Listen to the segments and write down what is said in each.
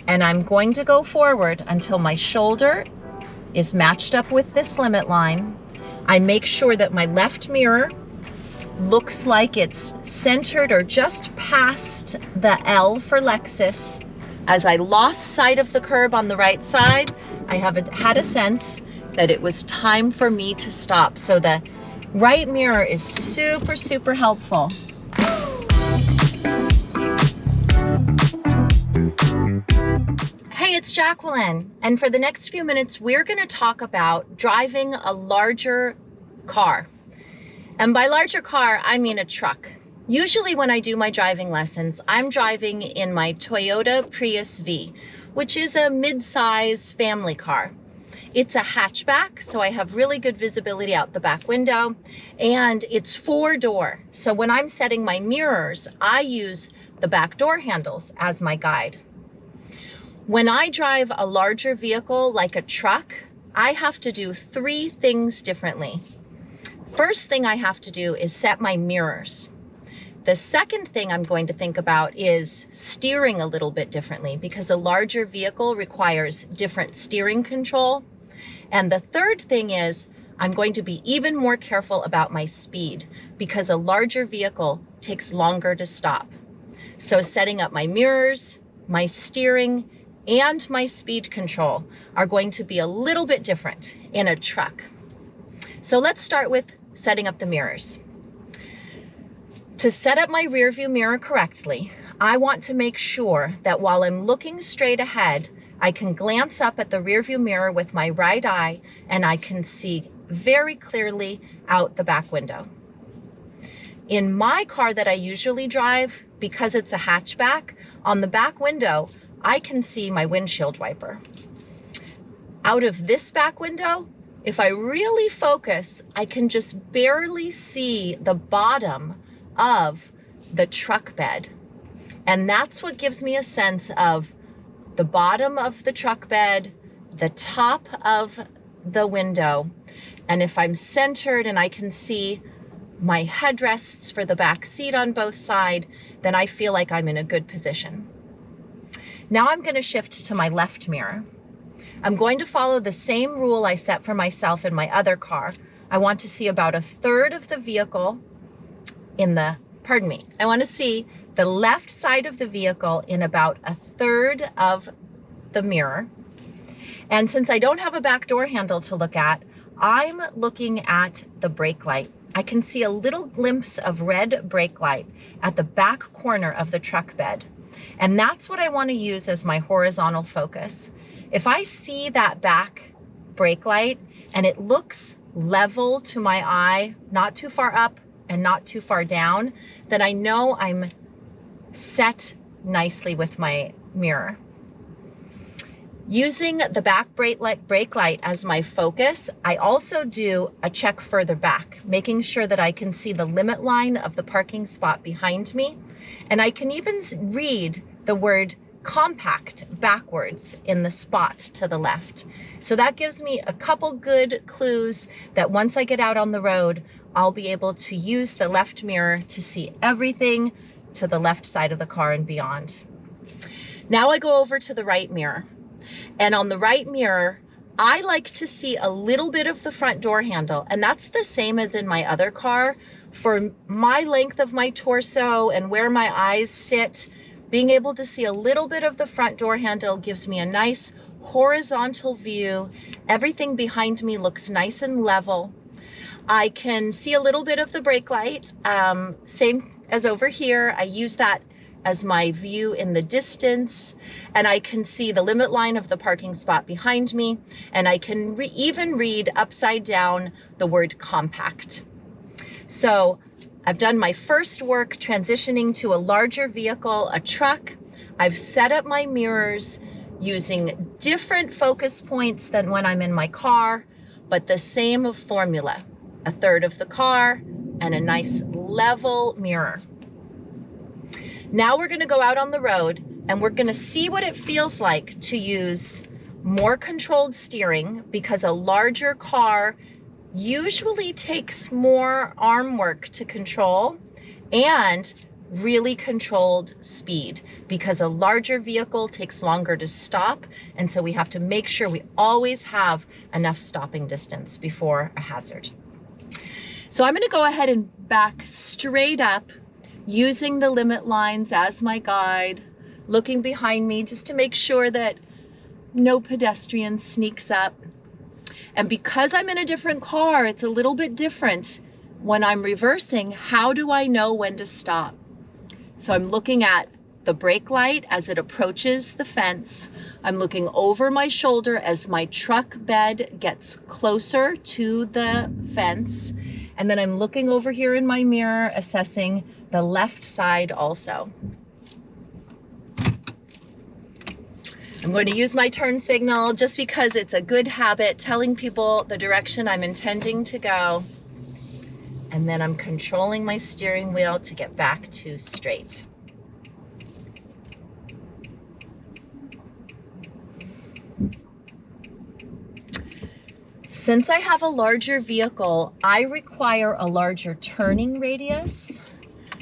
And I'm going to go forward until my shoulder is matched up with this limit line. I make sure that my left mirror looks like it's centered or just past the L for Lexus. As I lost sight of the curb on the right side, I had a sense that it was time for me to stop. So the right mirror is super, super helpful. Hey, it's Jacqueline, and for the next few minutes, we're going to talk about driving a larger car. And by larger car, I mean a truck. Usually when I do my driving lessons, I'm driving in my Toyota Prius V, which is a mid-size family car. It's a hatchback, so I have really good visibility out the back window, and it's 4-door. So when I'm setting my mirrors, I use the back door handles as my guide. When I drive a larger vehicle like a truck, I have to do 3 things differently. First thing I have to do is set my mirrors. The second thing I'm going to think about is steering a little bit differently because a larger vehicle requires different steering control. And the third thing is I'm going to be even more careful about my speed because a larger vehicle takes longer to stop. So setting up my mirrors, my steering, and my speed control are going to be a little bit different in a truck. So let's start with setting up the mirrors. To set up my rear view mirror correctly, I want to make sure that while I'm looking straight ahead, I can glance up at the rear view mirror with my right eye and I can see very clearly out the back window. In my car that I usually drive, because it's a hatchback, on the back window, I can see my windshield wiper. Out of this back window, if I really focus, I can just barely see the bottom of the truck bed. And that's what gives me a sense of the bottom of the truck bed, the top of the window. And if I'm centered and I can see my headrests for the back seat on both sides, then I feel like I'm in a good position. Now I'm going to shift to my left mirror. I'm going to follow the same rule I set for myself in my other car. I want to see about 1/3 of the vehicle I want to see the left side of the vehicle in about 1/3 of the mirror. And since I don't have a back door handle to look at, I'm looking at the brake light. I can see a little glimpse of red brake light at the back corner of the truck bed. And that's what I want to use as my horizontal focus. If I see that back brake light and it looks level to my eye, not too far up and not too far down, then I know I'm set nicely with my mirror. Using the back brake light as my focus, I also do a check further back, making sure that I can see the limit line of the parking spot behind me. And I can even read the word compact backwards in the spot to the left. So that gives me a couple good clues that once I get out on the road, I'll be able to use the left mirror to see everything to the left side of the car and beyond. Now I go over to the right mirror. And on the right mirror, I like to see a little bit of the front door handle. And that's the same as in my other car. For my length of my torso and where my eyes sit, being able to see a little bit of the front door handle gives me a nice horizontal view. Everything behind me looks nice and level. I can see a little bit of the brake light, same as over here. I use that as my view in the distance, and I can see the limit line of the parking spot behind me, and I can even read upside down the word compact. So I've done my first work transitioning to a larger vehicle, a truck. I've set up my mirrors using different focus points than when I'm in my car, but the same formula, 1/3 of the car and a nice level mirror. Now we're gonna go out on the road and we're gonna see what it feels like to use more controlled steering, because a larger car usually takes more arm work to control and really controlled speed, because a larger vehicle takes longer to stop. And so we have to make sure we always have enough stopping distance before a hazard. So I'm going to go ahead and back straight up using the limit lines as my guide, looking behind me just to make sure that no pedestrian sneaks up. And because I'm in a different car, it's a little bit different when I'm reversing. How do I know when to stop? So I'm looking at the brake light as it approaches the fence. I'm looking over my shoulder as my truck bed gets closer to the fence. And then I'm looking over here in my mirror, assessing the left side also. I'm going to use my turn signal just because it's a good habit, telling people the direction I'm intending to go. And then I'm controlling my steering wheel to get back to straight. Since I have a larger vehicle, I require a larger turning radius.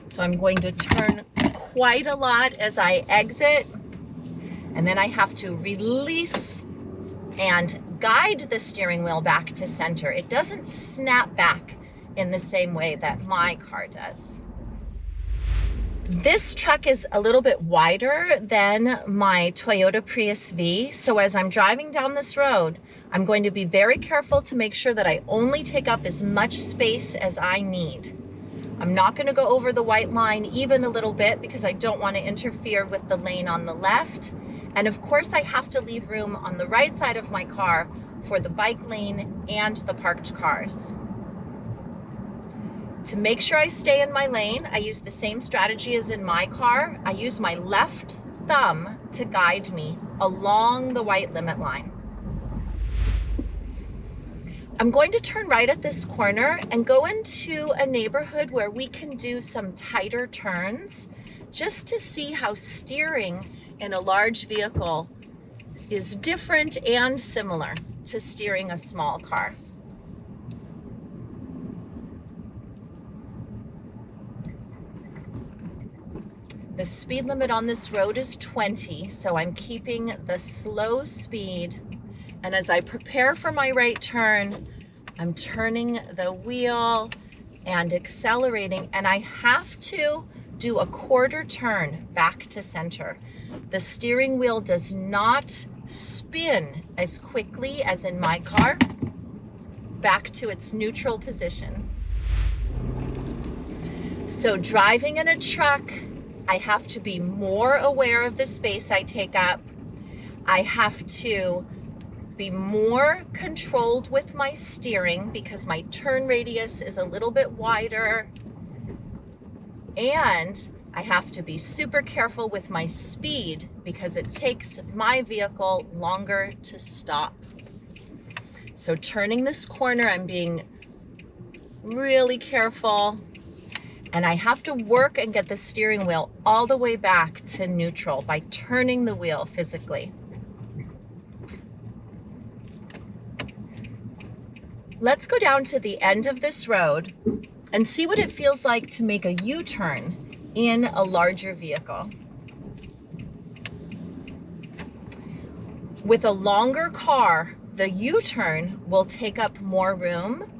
So I'm going to turn quite a lot as I exit. And then I have to release and guide the steering wheel back to center. It doesn't snap back in the same way that my car does. This truck is a little bit wider than my Toyota Prius V. So as I'm driving down this road, I'm going to be very careful to make sure that I only take up as much space as I need. I'm not going to go over the white line even a little bit because I don't want to interfere with the lane on the left. And of course, I have to leave room on the right side of my car for the bike lane and the parked cars. To make sure I stay in my lane, I use the same strategy as in my car. I use my left thumb to guide me along the white limit line. I'm going to turn right at this corner and go into a neighborhood where we can do some tighter turns, just to see how steering in a large vehicle is different and similar to steering a small car. The speed limit on this road is 20, so I'm keeping the slow speed. And as I prepare for my right turn, I'm turning the wheel and accelerating, and I have to do a quarter turn back to center. The steering wheel does not spin as quickly as in my car back to its neutral position. So driving in a truck, I have to be more aware of the space I take up. I have to be more controlled with my steering because my turn radius is a little bit wider. And I have to be super careful with my speed because it takes my vehicle longer to stop. So turning this corner, I'm being really careful, and I have to work and get the steering wheel all the way back to neutral by turning the wheel physically. Let's go down to the end of this road and see what it feels like to make a U-turn in a larger vehicle. With a longer car, the U-turn will take up more room.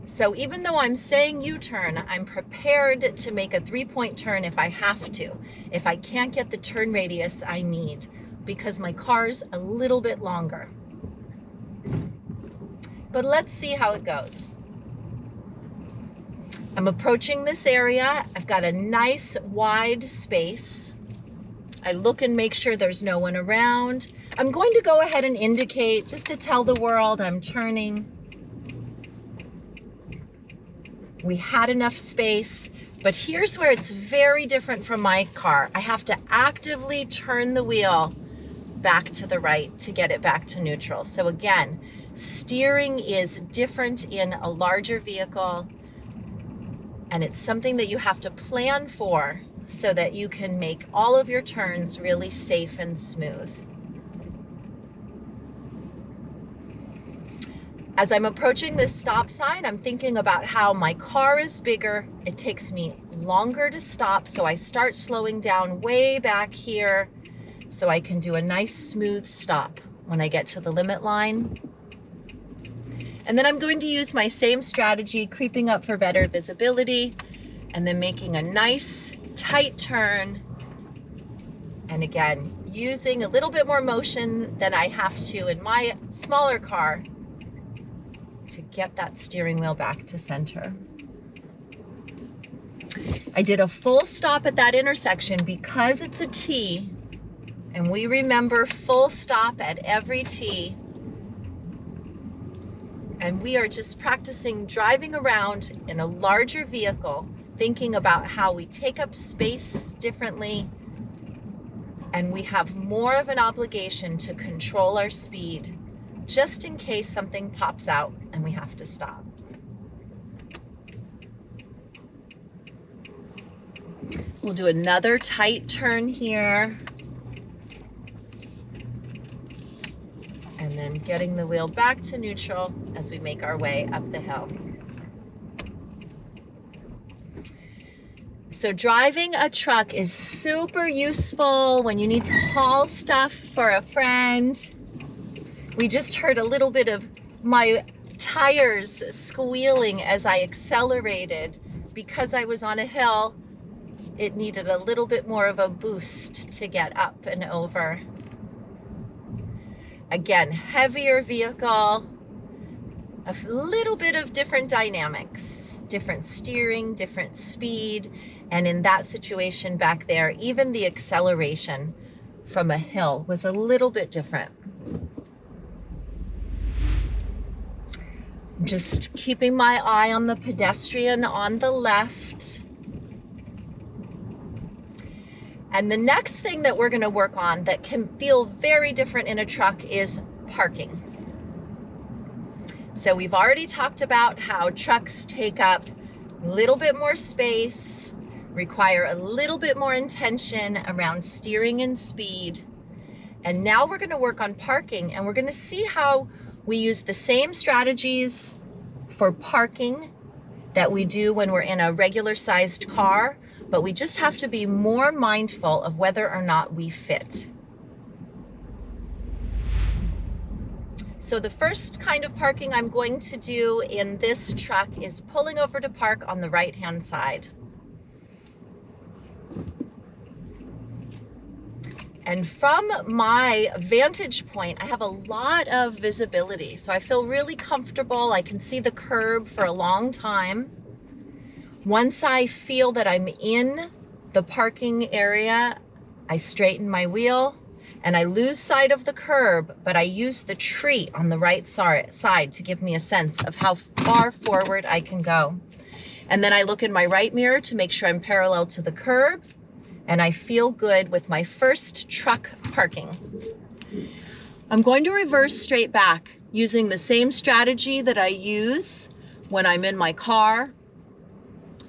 So even though I'm saying U-turn, I'm prepared to make a 3-point turn if I have to, if I can't get the turn radius I need, because my car's a little bit longer. But let's see how it goes. I'm approaching this area. I've got a nice wide space. I look and make sure there's no one around. I'm going to go ahead and indicate just to tell the world I'm turning. We had enough space, but here's where it's very different from my car. I have to actively turn the wheel back to the right to get it back to neutral. So again, steering is different in a larger vehicle, and it's something that you have to plan for so that you can make all of your turns really safe and smooth. As I'm approaching this stop sign, I'm thinking about how my car is bigger. It takes me longer to stop, so I start slowing down way back here so I can do a nice smooth stop when I get to the limit line. And then I'm going to use my same strategy, creeping up for better visibility, and then making a nice tight turn. And again, using a little bit more motion than I have to in my smaller car to get that steering wheel back to center. I did a full stop at that intersection because it's a T, and we remember full stop at every T. And we are just practicing driving around in a larger vehicle, thinking about how we take up space differently, and we have more of an obligation to control our speed just in case something pops out and we have to stop. We'll do another tight turn here. And then getting the wheel back to neutral as we make our way up the hill. So driving a truck is super useful when you need to haul stuff for a friend. We just heard a little bit of my tires squealing as I accelerated because I was on a hill. It needed a little bit more of a boost to get up and over. Again, heavier vehicle, a little bit of different dynamics, different steering, different speed, and in that situation back there, even the acceleration from a hill was a little bit different. Just keeping my eye on the pedestrian on the left. And the next thing that we're going to work on that can feel very different in a truck is parking. So we've already talked about how trucks take up a little bit more space, require a little bit more intention around steering and speed. And now we're going to work on parking, and we're going to see how we use the same strategies for parking that we do when we're in a regular sized car, but we just have to be more mindful of whether or not we fit. So the first kind of parking I'm going to do in this truck is pulling over to park on the right-hand side. And from my vantage point, I have a lot of visibility. So I feel really comfortable. I can see the curb for a long time. Once I feel that I'm in the parking area, I straighten my wheel and I lose sight of the curb, but I use the tree on the right side to give me a sense of how far forward I can go. And then I look in my right mirror to make sure I'm parallel to the curb, and I feel good with my first truck parking. I'm going to reverse straight back using the same strategy that I use when I'm in my car.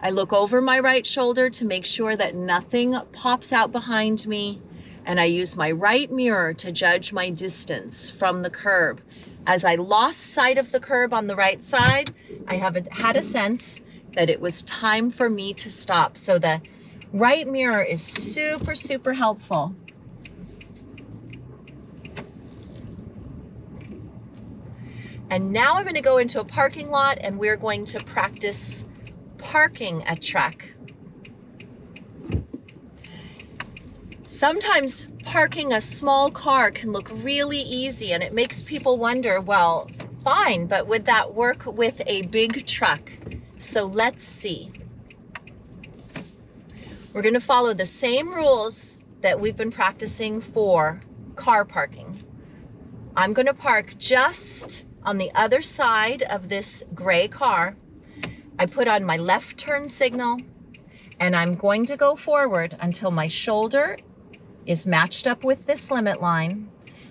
I look over my right shoulder to make sure that nothing pops out behind me, and I use my right mirror to judge my distance from the curb. As I lost sight of the curb on the right side, I had a sense that it was time for me to stop. So the right mirror is super, super helpful. And now I'm going to go into a parking lot, and we're going to practice parking a truck. Sometimes parking a small car can look really easy, and it makes people wonder, well, fine, but would that work with a big truck? So let's see. We're going to follow the same rules that we've been practicing for car parking. I'm going to park just on the other side of this gray car. I put on my left turn signal, and I'm going to go forward until my shoulder is matched up with this limit line.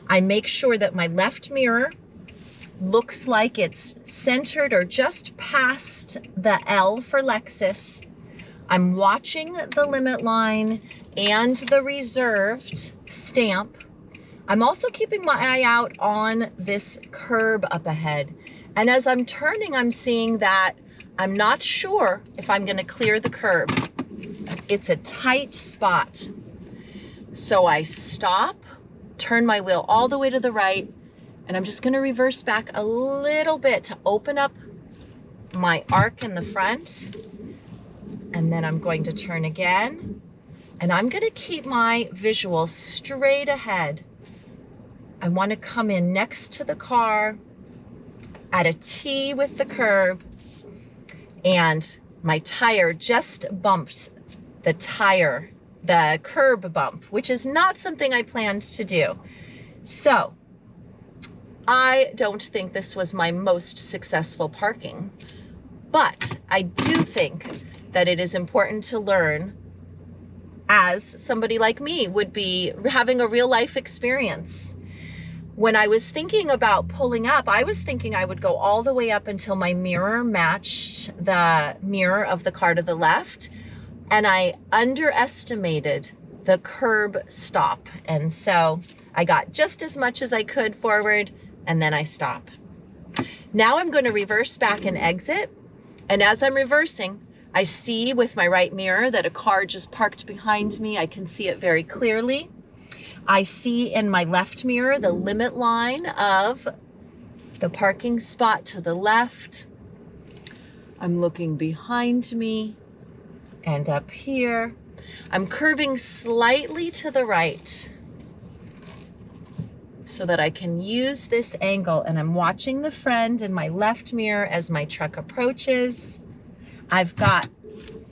I make sure that my left mirror looks like it's centered or just past the L for Lexus. I'm watching the limit line and the reserved stamp. I'm also keeping my eye out on this curb up ahead. And as I'm turning, I'm seeing that I'm not sure if I'm going to clear the curb. It's a tight spot. So I stop, turn my wheel all the way to the right, and I'm just gonna reverse back a little bit to open up my arc in the front. And then I'm going to turn again. And I'm gonna keep my visual straight ahead. I wanna come in next to the car at a T with the curb, and my tire just bumped the curb bump, which is not something I planned to do. So I don't think this was my most successful parking, but I do think that it is important to learn, as somebody like me would be having a real life experience. When I was thinking about pulling up, I was thinking I would go all the way up until my mirror matched the mirror of the car to the left, and I underestimated the curb stop. And so I got just as much as I could forward, and then I stop. Now I'm going to reverse back and exit. And as I'm reversing, I see with my right mirror that a car just parked behind me. I can see it very clearly. I see in my left mirror the limit line of the parking spot to the left. I'm looking behind me and up here. I'm curving slightly to the right so that I can use this angle, and I'm watching the friend in my left mirror as my truck approaches. I've got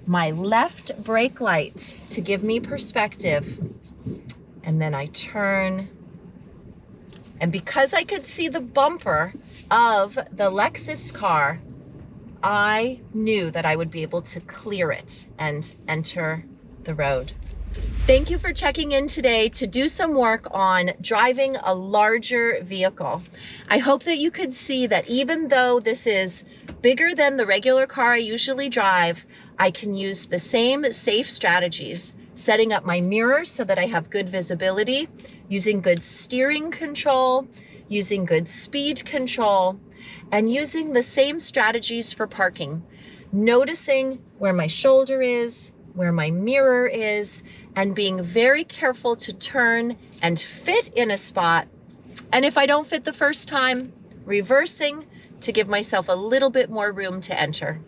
my left brake light to give me perspective, and then I turn. And because I could see the bumper of the Lexus car, I knew that I would be able to clear it and enter the road. Thank you for checking in today to do some work on driving a larger vehicle. I hope that you could see that even though this is bigger than the regular car I usually drive, I can use the same safe strategies, setting up my mirrors so that I have good visibility, using good steering control, using good speed control, and using the same strategies for parking, noticing where my shoulder is, where my mirror is, and being very careful to turn and fit in a spot. And if I don't fit the first time, reversing to give myself a little bit more room to enter.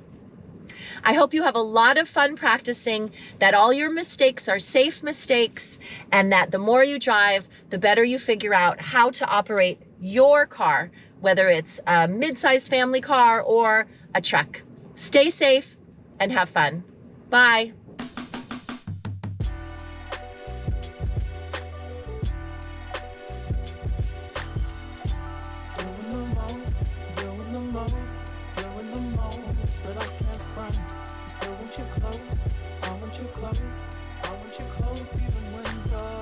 I hope you have a lot of fun practicing, that all your mistakes are safe mistakes, and that the more you drive, the better you figure out how to operate your car, whether it's a mid-sized family car or a truck. Stay safe and have fun. Bye. But I can't front. I still want you close. I want you close. I want you close.